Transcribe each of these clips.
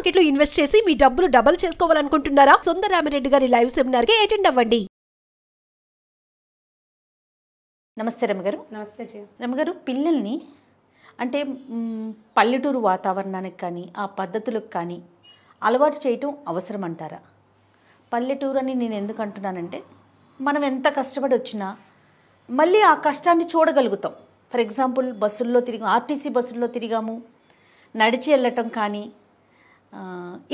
Market లో invest చేసి మీ డబ్బులు డబుల్ చేసుకోవాలనుకుంటున్నారా? సుందరరామిరెడ్డి గారి లైవ్ సెమినార్ కి అటెండ్ అవ్వండి. నమస్తే రమగారు. నమస్తే జయ. రమగారు, పిల్లల్ని అంటే పల్లెటూరు వాతావరణానికి కానీ ఆ పద్ధతులకు కానీ అలవాటు చేయటం అవసరం అంటారా? పల్లెటూరు అని నేను ఎందుకు అంటున్నానంటే, మనం ఎంత కష్టపడి వచ్చినా మళ్ళీ ఆ కష్టాన్ని చూడగలుగుతాం. ఫర్ ఎగ్జాంపుల్, బస్సుల్లో తిరిగాము, ఆర్టీసీ బస్సుల్లో తిరిగాము, నడిచి వెళ్ళటం కానీ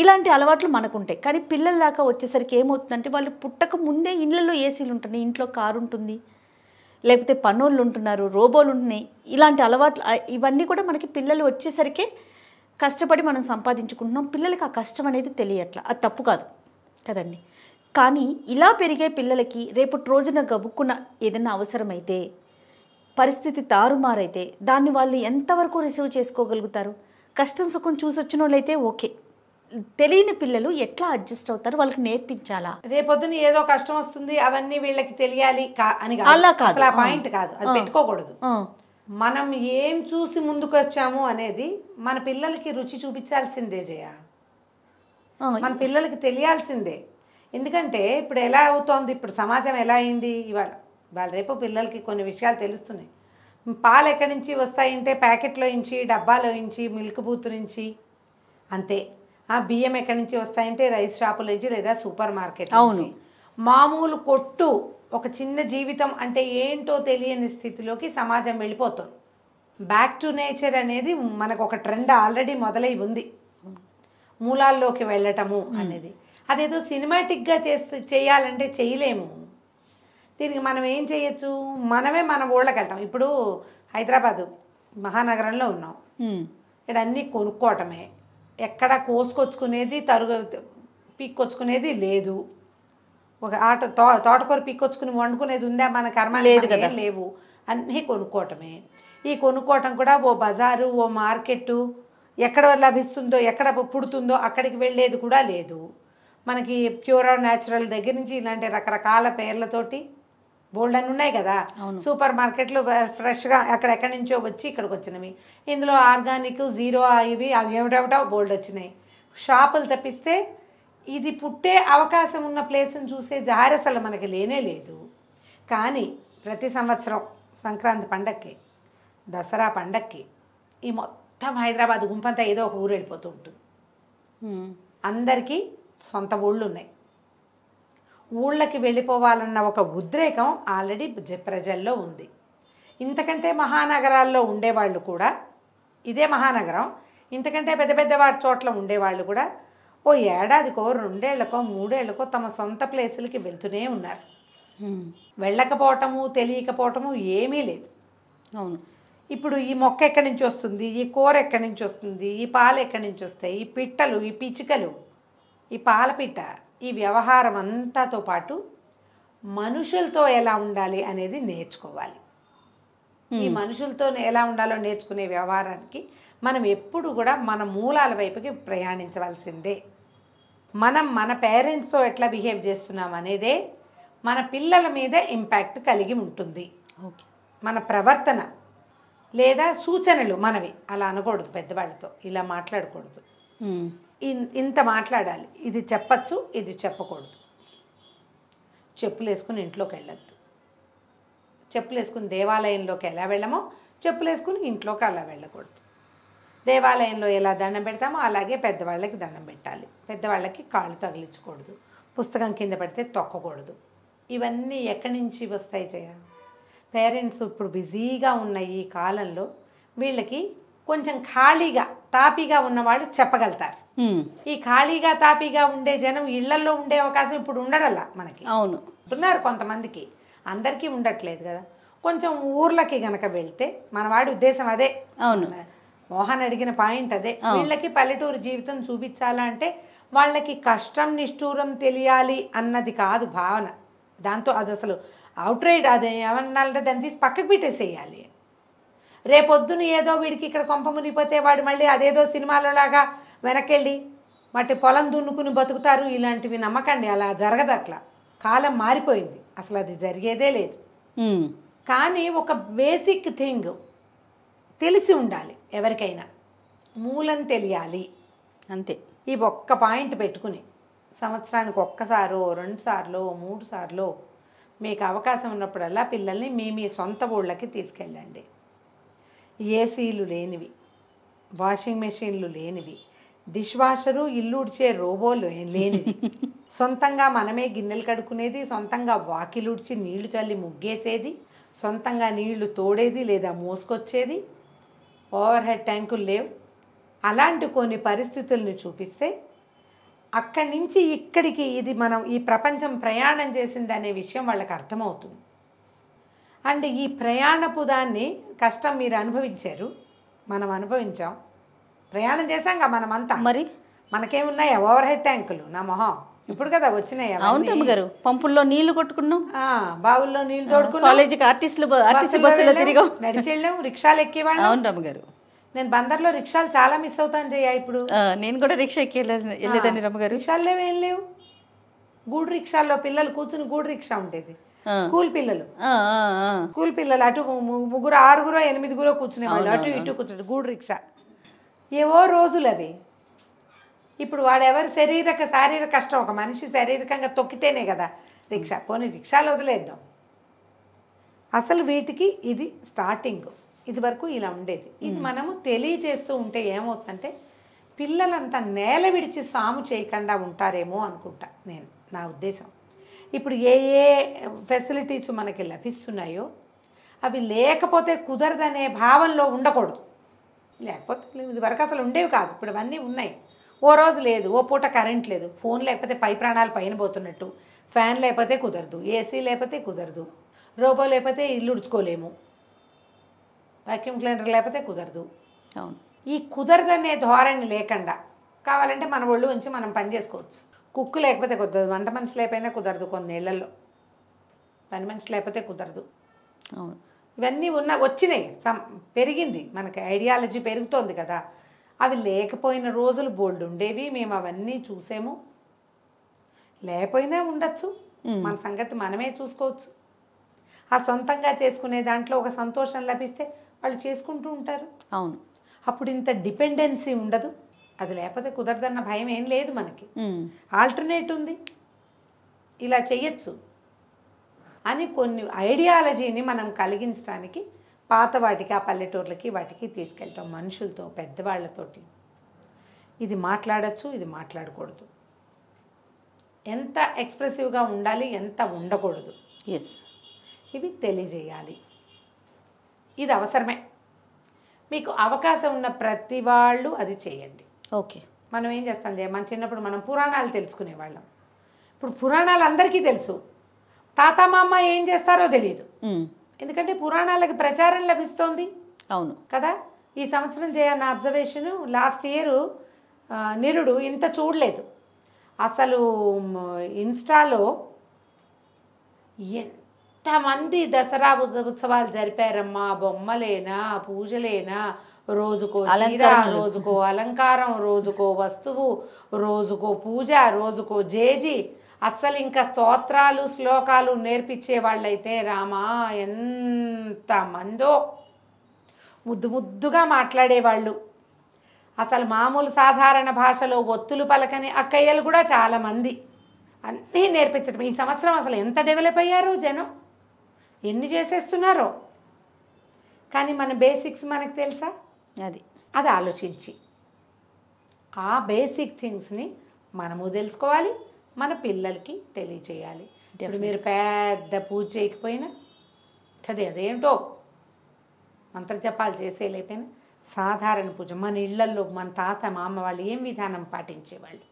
ఇలాంటి అలవాట్లు మనకుంటాయి. కానీ పిల్లల దాకా వచ్చేసరికి ఏమవుతుందంటే, వాళ్ళు పుట్టక ముందే ఇళ్ళల్లో ఏసీలు ఉంటున్నాయి, ఇంట్లో కారు ఉంటుంది, లేకపోతే పనోళ్ళు ఉంటున్నారు, రోబోలు ఉంటున్నాయి. ఇలాంటి అలవాట్లు ఇవన్నీ కూడా మనకి పిల్లలు వచ్చేసరికి కష్టపడి మనం సంపాదించుకుంటున్నాం. పిల్లలకి ఆ కష్టం అనేది తెలియట్లా. అది తప్పు కాదు కదండి. కానీ ఇలా పెరిగే పిల్లలకి రేపటి రోజున గబుక్కున ఏదైనా అవసరమైతే, పరిస్థితి తారుమారైతే దాన్ని వాళ్ళు ఎంతవరకు రిసీవ్ చేసుకోగలుగుతారు? కష్టం సుఖం చూసి వచ్చిన వాళ్ళైతే ఓకే, తెలియని పిల్లలు ఎట్లా అడ్జస్ట్ అవుతారు? వాళ్ళకి నేర్పించాలా? రేపొద్దున ఏదో కష్టం వస్తుంది, అవన్నీ వీళ్ళకి తెలియాలి అని అలా కాదు, అసలు ఆ పాయింట్ కాదు, అది పెట్టుకోకూడదు. మనం ఏం చూసి ముందుకు వచ్చాము అనేది మన పిల్లలకి రుచి చూపించాల్సిందే జయ. మన పిల్లలకి తెలియాల్సిందే. ఎందుకంటే ఇప్పుడు ఎలా అవుతోంది, ఇప్పుడు సమాజం ఎలా అయింది, ఇవాళ రేపు పిల్లలకి కొన్ని విషయాలు తెలుస్తున్నాయి. పాలు ఎక్కడి నుంచి వస్తాయంటే ప్యాకెట్లో నుంచి, డబ్బాలో నుంచి, మిల్క్ బూత్ నుంచి, అంతే. బియ్యం ఎక్కడి నుంచి వస్తాయంటే రైస్ షాపుల నుంచి లేదా సూపర్ మార్కెట్. అవును, మామూలు కొట్టు, ఒక చిన్న జీవితం అంటే ఏంటో తెలియని స్థితిలోకి సమాజం వెళ్ళిపోతుంది. బ్యాక్ టు నేచర్ అనేది మనకు ఒక ట్రెండ్ ఆల్రెడీ మొదలై ఉంది, మూలాల్లోకి వెళ్ళటము అనేది. అదేదో సినిమాటిక్గా చేయాలంటే చేయలేము. దీనికి మనం ఏం చేయొచ్చు, మనమే మన ఊళ్ళకి వెళ్తాం. ఇప్పుడు హైదరాబాదు మహానగరంలో ఉన్నాం, ఇక్కడ అన్నీ కొనుక్కోవటమే, ఎక్కడ కోసుకొచ్చుకునేది పీక్కొచ్చుకునేది లేదు. ఒక తోటకూర పీక్కొచ్చుకుని వండుకునేది ఉందా? మన కర్మ లేదు కదా, లేవు. అన్నీ కొనుక్కోవటమే. ఈ కొనుక్కోవటం కూడా ఓ బజారు, ఓ మార్కెట్టు, ఎక్కడ లభిస్తుందో, ఎక్కడ పుడుతుందో అక్కడికి వెళ్ళేది కూడా లేదు. మనకి ప్యూర్ అండ్ న్యాచురల్ దగ్గర నుంచి ఇలాంటి రకరకాల పేర్లతోటి బోల్డ్ అని ఉన్నాయి కదా. సూపర్ మార్కెట్లు ఫ్రెష్గా ఎక్కడెక్కడి నుంచో వచ్చి ఇక్కడికి వచ్చినవి. ఇందులో ఆర్గానిక్, జీరో ఇవి అవి ఏమిటో బోల్డ్ వచ్చినాయి. షాపులు తప్పిస్తే ఇది పుట్టే అవకాశం ఉన్న ప్లేస్ని చూసే దారి అసలు మనకి లేనే లేదు. కానీ ప్రతి సంవత్సరం సంక్రాంతి పండక్కి, దసరా పండక్కి ఈ మొత్తం హైదరాబాద్ గుంపంతా ఏదో ఒక ఊరు వెళ్ళిపోతూ ఉంటుంది. అందరికీ సొంత ఊళ్ళు ఉన్నాయి. ఊళ్ళకి వెళ్ళిపోవాలన్న ఒక ఉద్రేకం ఆల్రెడీ ప్రజల్లో ఉంది. ఇంతకంటే మహానగరాల్లో ఉండేవాళ్ళు కూడా, ఇదే మహానగరం, ఇంతకంటే పెద్ద పెద్ద వాటి చోట్ల ఉండేవాళ్ళు కూడా ఓ ఏడాదికో, 2 ఏళ్లకో, 3 ఏళ్లకో తమ సొంత ప్లేసులకి వెళ్తూనే ఉన్నారు. వెళ్ళకపోవటము, తెలియకపోవటము ఏమీ లేదు. అవును. ఇప్పుడు ఈ మొక్క ఎక్కడి నుంచి వస్తుంది, ఈ కూర ఎక్కడి నుంచి వస్తుంది, ఈ పాలు ఎక్కడి నుంచి వస్తాయి, ఈ పిట్టలు, ఈ పిచ్చుకలు, ఈ పాలపిట్ట, ఈ వ్యవహారం అంతాతో పాటు మనుషులతో ఎలా ఉండాలి అనేది నేర్చుకోవాలి. ఈ మనుషులతో ఎలా ఉండాలో నేర్చుకునే వ్యవహారానికి మనం ఎప్పుడు కూడా మన మూలాల వైపుకి ప్రయాణించవలసిందే. మనం మన పేరెంట్స్తో ఎట్లా బిహేవ్ చేస్తున్నాం అనేదే మన పిల్లల మీద ఇంపాక్ట్ కలిగి ఉంటుంది. మన ప్రవర్తన లేదా సూచనలు మనవి అలా అనకూడదు, పెద్దవాళ్ళతో ఇలా మాట్లాడకూడదు, ఇంత మాట్లాడాలి, ఇది చెప్పచ్చు, ఇది చెప్పకూడదు. చెప్పులు వేసుకుని ఇంట్లోకి వెళ్ళొద్దు, చెప్పులు వేసుకుని దేవాలయంలోకి ఎలా వెళ్ళమో చెప్పులు వేసుకుని ఇంట్లోకి అలా వెళ్ళకూడదు. దేవాలయంలో ఎలా దండం పెడతామో అలాగే పెద్దవాళ్ళకి దండం పెట్టాలి. పెద్దవాళ్ళకి కాళ్ళు తగిలించకూడదు, పుస్తకం కింద పడితే తొక్కకూడదు. ఇవన్నీ ఎక్కడి నుంచి వస్తాయి చేయ? పేరెంట్స్ ఇప్పుడు బిజీగా ఉన్న ఈ కాలంలో వీళ్ళకి కొంచెం ఖాళీగా తాపీగా ఉన్నవాళ్ళు చెప్పగలుగుతారు. ఈ ఖాళీగా తాపీగా ఉండే జనం ఇళ్లలో ఉండే అవకాశం ఇప్పుడు ఉండడల్లా మనకి. అవును, ఉన్నారు కొంతమందికి, అందరికీ ఉండట్లేదు కదా. కొంచెం ఊర్లకి గనక వెళ్తే మన వాడి ఉద్దేశం అదే. అవును, మోహన్ అడిగిన పాయింట్ అదే. వీళ్ళకి పల్లెటూరు జీవితం చూపించాలంటే వాళ్ళకి కష్టం నిష్ఠూరం తెలియాలి అన్నది కాదు భావన. దాంతో అది అసలు అవుట్ రైడ్, అది ఏమన్నాలంటే దాన్ని తీసి పక్కకు పెట్టేసేయాలి. రేపొద్దున ఏదో వీడికి ఇక్కడ కొంప మునిగిపోతే వాడు మళ్ళీ అదేదో సినిమాలో లాగా వెనకెళ్ళి మట్టి పొలం దున్నుకుని బతుకుతారు. ఇలాంటివి నమ్మకండి, అలా జరగదు. అట్లా కాలం మారిపోయింది, అసలు అది జరిగేదే లేదు. కానీ ఒక బేసిక్ థింగ్ తెలిసి ఉండాలి ఎవరికైనా, మూలం తెలియాలి. అంతే. ఈ ఒక్క పాయింట్ పెట్టుకుని సంవత్సరానికి ఒక్కసారో 2 సార్లో 3 సార్లో మీకు అవకాశం ఉన్నప్పుడల్లా పిల్లల్ని మీ సొంత ఊళ్ళకి తీసుకెళ్ళండి. ఏసీలు లేనివి, వాషింగ్ మెషిన్లు లేనివి, డిష్ వాషరు, ఇల్లు ఉడిచే రోబోలు లేనివి, సొంతంగా మనమే గిన్నెలు కడుక్కునేది, సొంతంగా వాకిలు ఉడిచి నీళ్లు చల్లి ముగ్గేసేది, సొంతంగా నీళ్లు తోడేది లేదా మోసుకొచ్చేది, ఓవర్ హెడ్ ట్యాంకులు లేవు. అలాంటి కొన్ని పరిస్థితుల్ని చూపిస్తే అక్కడి నుంచి ఇక్కడికి ఇది మనం ఈ ప్రపంచం ప్రయాణం చేసింది అనే విషయం వాళ్ళకి అర్థమవుతుంది. అండ్ ఈ ప్రయాణపు దాన్ని కష్టం మీరు అనుభవించారు, మనం అనుభవించాం, ప్రయాణం చేశాంగా మనమంతా. మరి మనకేమున్నాయి ఓవర్ హెడ్ ట్యాంకులు, నా మొహం ఇప్పుడు కదా వచ్చినాయి. అవును రమ్మగారు, పంపుల్లో నీళ్లు కొట్టుకున్నాం, బావుల్లో నీళ్లు తోడుకున్నాం, కాలేజీకి ఆర్టీసీ బస్సులో తిరిగాం, నడిచి వెళ్ళాం, రిక్షాలు ఎక్కేవాళ్ళం. అవును రమ్మగారు. నేను బందర్లో రిక్షాలు చాలా మిస్ అవుతాను చెయ్య. ఇప్పుడు నేను కూడా రిక్షా ఎక్కి వెళ్ళేదాన్ని రమ్మగారు. రిక్షాలు లేవు, ఏం లేవు. గూడు రిక్షాల్లో పిల్లలు కూర్చుని గూడు రిక్షా ఉండేది. స్కూల్ పిల్లలు అటు 3, 6, 8 కూర్చునే వాళ్ళు, అటు ఇటు కూర్చుంటే గూడు రిక్షా. ఏవో రోజులు అవి. ఇప్పుడు వాడెవరు శారీరక కష్టం, ఒక మనిషి శారీరకంగా తొక్కితేనే కదా రిక్షా. పోనీ రిక్షాలు వదిలేద్దాం. అసలు వీటికి ఇది స్టార్టింగ్. ఇది వరకు ఇలా ఉండేది. ఇది మనము తెలియచేస్తూ ఉంటే ఏమవుతుందంటే పిల్లలంతా నేల విడిచి సాము చేయకుండా ఉంటారేమో అనుకుంటా నేను, నా ఉద్దేశం. ఇప్పుడు ఏ ఫెసిలిటీస్ మనకి లభిస్తున్నాయో అవి లేకపోతే కుదరదనే భావంలో ఉండకూడదు. లేకపోతే ఇది వరకు అసలు ఉండేవి కాదు, ఇప్పుడు అవన్నీ ఉన్నాయి. ఓ రోజు లేదు, ఓ పూట కరెంట్ లేదు, ఫోన్ లేకపోతే పై ప్రాణాలు పైన పోతున్నట్టు, ఫ్యాన్ లేకపోతే కుదరదు, ఏసీ లేకపోతే కుదరదు, రోబో లేకపోతే ఇల్లు ఉడుచుకోలేము, వాక్యూమ్ క్లీనర్ లేకపోతే కుదరదు. అవును. ఈ కుదరదనే ధోరణి లేకుండా కావాలంటే మన ఒళ్ళు ఉంచి మనం పని చేసుకోవచ్చు. కుక్కు లేకపోతే కుదరదు, వంట మనిషి లేకపోయినా కుదరదు, కొన్నేళ్లలో పని మనిషి లేకపోతే కుదరదు. అవును. ఇవన్నీ వచ్చినాయి, పెరిగింది, మనకి ఐడియాలజీ పెరుగుతోంది కదా. అవి లేకపోయిన రోజులు బోల్డ్ ఉండేవి, మేము అవన్నీ చూసాము. లేకపోయినా ఉండొచ్చు, మన సంగతి మనమే చూసుకోవచ్చు. ఆ సొంతంగా చేసుకునే దాంట్లో ఒక సంతోషం లభిస్తే వాళ్ళు చేసుకుంటూ ఉంటారు. అవును. అప్పుడు ఇంత డిపెండెన్సీ ఉండదు. అది లేకపోతే కుదరదన్న భయం ఏం లేదు మనకి. ఆల్టర్నేట్ ఉంది, ఇలా చెయ్యొచ్చు అని కొన్ని ఐడియాలజీని మనం కలిగించడానికి పాత వాటికి, ఆ పల్లెటూర్లకి వాటికి తీసుకెళ్తాం, మనుషులతో, పెద్దవాళ్ళతోటి. ఇది మాట్లాడచ్చు, ఇది మాట్లాడకూడదు, ఎంత ఎక్స్ప్రెసివ్గా ఉండాలి, ఎంత ఉండకూడదు, ఎస్, ఇవి తెలియజేయాలి. ఇది అవసరమే. మీకు అవకాశం ఉన్న ప్రతి వాళ్ళు అది చేయండి. ఓకే. మనం ఏం చేస్తాం, మన చిన్నప్పుడు మనం పురాణాలు తెలుసుకునేవాళ్ళం. ఇప్పుడు పురాణాలు అందరికీ తెలుసు, తాత మామ ఏం చేస్తారో తెలియదు. ఎందుకంటే పురాణాలకి ప్రచారం లభిస్తోంది. అవును కదా. ఈ సంవత్సరం చేయన్న అబ్జర్వేషను, లాస్ట్ ఇయర్ నిరుడు ఇంత చూడలేదు అసలు. ఇన్స్టాలో ఎంతమంది దసరా ఉత్సవాలు జరిపారమ్మా. బొమ్మలేనా, పూజలేనా, రోజుకో చీర, రోజుకో అలంకారం, రోజుకో వస్తువు, రోజుకో పూజ, రోజుకో జేజీ. అస్సలు ఇంకా స్తోత్రాలు శ్లోకాలు నేర్పించే వాళ్ళైతే రామా ఎంతమందో, ముద్దు ముద్దుగా మాట్లాడేవాళ్ళు. అసలు మామూలు సాధారణ భాషలో ఒత్తులు పలకని అక్కయ్యలు కూడా చాలామంది. అన్నీ నేర్పించడం. ఈ సంవత్సరం అసలు ఎంత డెవలప్ అయ్యారో జనం, ఎన్ని చేసేస్తున్నారో. కానీ మన బేసిక్స్ మనకు తెలుసా? అది ఆలోచించి ఆ బేసిక్ థింగ్స్ని మనము తెలుసుకోవాలి, మన పిల్లలకి తెలియచేయాలి. ఇప్పుడు మీరు పెద్ద పూజ చేయకపోయినా, అదేంటో మంత్ర జపాలు చేసేలేకపోయినా సాధారణ పూజ మన ఇళ్లల్లో మన తాత మామ వాళ్ళు ఏం విధానం పాటించేవాళ్ళు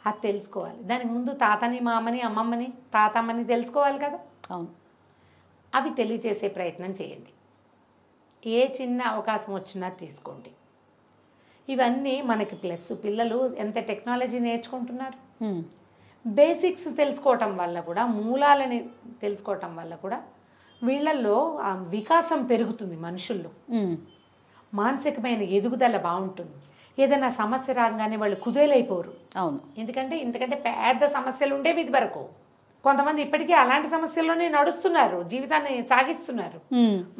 అది తెలుసుకోవాలి. దానికి ముందు తాతని, మామని, అమ్మమ్మని, తాతమ్మని తెలుసుకోవాలి కదా. అవును. అవి తెలియచేసే ప్రయత్నం చేయండి. ఏ చిన్న అవకాశం వచ్చినా తీసుకోండి. ఇవన్నీ మనకి ప్లస్. పిల్లలు ఎంత టెక్నాలజీ నేర్చుకుంటున్నారు. బేసిక్స్ తెలుసుకోవటం వల్ల కూడా, మూలాలని తెలుసుకోవటం వల్ల కూడా వీళ్ళల్లో వికాసం పెరుగుతుంది. మనుషుల్లో మానసికమైన ఎదుగుదల బాగుంటుంది. ఏదైనా సమస్య రాగానే వాళ్ళు కుదేలైపోరు. అవును. ఎందుకంటే పెద్ద సమస్యలు ఉండేవి ఇది వరకు. కొంతమంది ఇప్పటికీ అలాంటి సమస్యల్లోనే నడుస్తున్నారు, జీవితాన్ని సాగిస్తున్నారు.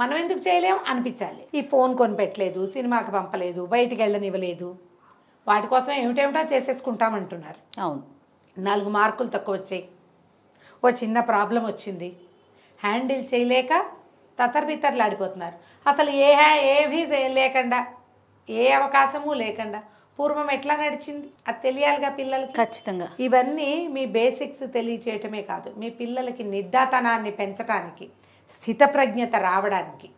మనం ఎందుకు చేయలేం అనిపించాలి. ఈ ఫోన్ కొనిపెట్టలేదు, సినిమాకి పంపలేదు, బయటికి వెళ్ళనివ్వలేదు, వాటి కోసం ఏమిటేమిటో చేసేసుకుంటామంటున్నారు. అవును. 4 మార్కులు తక్కువ వచ్చాయి, ఓ చిన్న ప్రాబ్లం వచ్చింది, హ్యాండిల్ చేయలేక తతర్బితర్లాడిపోతున్నారు. అసలు ఏమీ లేకుండా, ఏ అవకాశము లేకుండా పూర్వం ఎట్లా నడిచింది అది తెలియాలిగా పిల్లలకి. ఖచ్చితంగా. ఇవన్నీ మీ బేసిక్స్ తెలియచేయటమే కాదు, మీ పిల్లలకి నిర్ధాతనాన్ని పెంచడానికి, స్థితప్రజ్ఞత రావడానికి.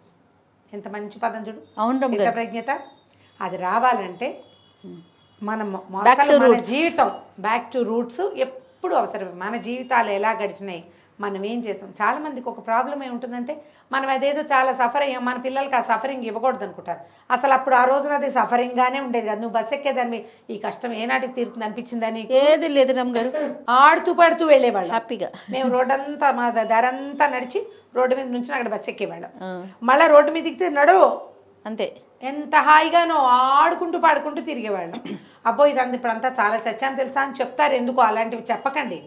ఎంత మంచి పదం చూడు, అవును. స్థితప్రజ్ఞత అది రావాలంటే మనం Back to మన roots. జీవితం బ్యాక్ టు రూట్స్ ఎప్పుడు అవసరమే. మన జీవితాలు ఎలా గడిచినాయి, మనం ఏం చేసాం. చాలా మందికి ఒక ప్రాబ్లం ఏముంటుందంటే, మనం అదేదో చాలా సఫర్ అయ్యాం, మన పిల్లలకి ఆ సఫరింగ్ ఇవ్వకూడదు అనుకుంటారు. అసలు అప్పుడు ఆ రోజున అది సఫరింగ్గానే ఉండేది కదా. నువ్వు బస్ ఎక్కేదాన్ని, ఈ కష్టం ఏనాటికి తీరుతుంది అనిపించిందని ఏది లేదు రమ్మగారు, ఆడుతూ పడుతూ వెళ్ళేవాళ్ళు హ్యాపీగా. మేము రోడ్డంతా మా దారంతా నడిచి రోడ్డు మీద నుంచి అక్కడ బస్ ఎక్కేవాళ్ళం. మళ్ళీ రోడ్డు మీద దిగితే నడువు అంతే. ఎంత హాయిగానో ఆడుకుంటూ పాడుకుంటూ తిరిగేవాళ్ళం. అబ్బో ఇదంతా ఇప్పుడంతా చాలా చచ్చాను తెలుసా అని చెప్తారు. ఎందుకు అలాంటివి చెప్పకండి,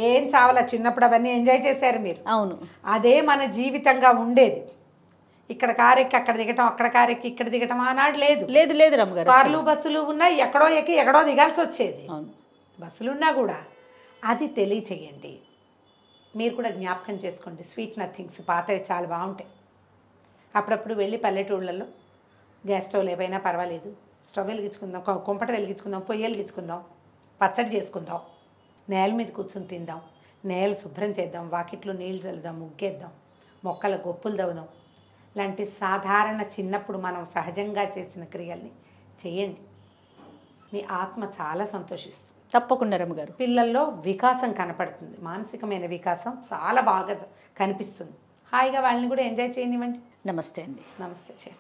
ఏం చావాలా, చిన్నప్పుడు అవన్నీ ఎంజాయ్ చేశారు మీరు. అవును. అదే మన జీవితంగా ఉండేది. ఇక్కడ కారెక్కి అక్కడ దిగటం, అక్కడ కారెక్కి ఇక్కడ దిగటం ఆనాడు లేదు. లేదు లేదు రమ్మగారు. కార్లు బస్సులు ఉన్నా ఎక్కడో ఎక్కి ఎక్కడో దిగాల్సి వచ్చేది. అవును. బస్సులున్నా కూడా అది తెలియచేయండి. మీరు కూడా జ్ఞాపకం చేసుకోండి. స్వీట్ నథింగ్స్ పాతవి చాలా బాగుంటాయి. అప్పుడప్పుడు వెళ్ళి పల్లెటూళ్ళల్లో గ్యాస్ స్టవ్ లేకపోయినా పర్వాలేదు, స్టవ్ వెలిగించుకుందాం, కుంపట వెలిగించుకుందాం, పొయ్యి వెలిగించుకుందాం, పచ్చడి చేసుకుందాం, నేల మీద కూర్చొని తిందాం, నేల శుభ్రం చేద్దాం, వాకిట్లో నీళ్ళు చల్లుదాం, ముగ్గేద్దాం, మొక్కల గొప్పులు దవ్వుదాం. లాంటి సాధారణ చిన్నప్పుడు మనం సహజంగా చేసిన క్రియల్ని చేయండి. మీ ఆత్మ చాలా సంతోషిస్తుంది. తప్పకుండా రమ్మగారు. పిల్లల్లో వికాసం కనపడుతుంది, మానసికమైన వికాసం చాలా బాగా కనిపిస్తుంది. హాయిగా వాళ్ళని కూడా ఎంజాయ్ చేయనివ్వండి. నమస్తే అండి. నమస్తే.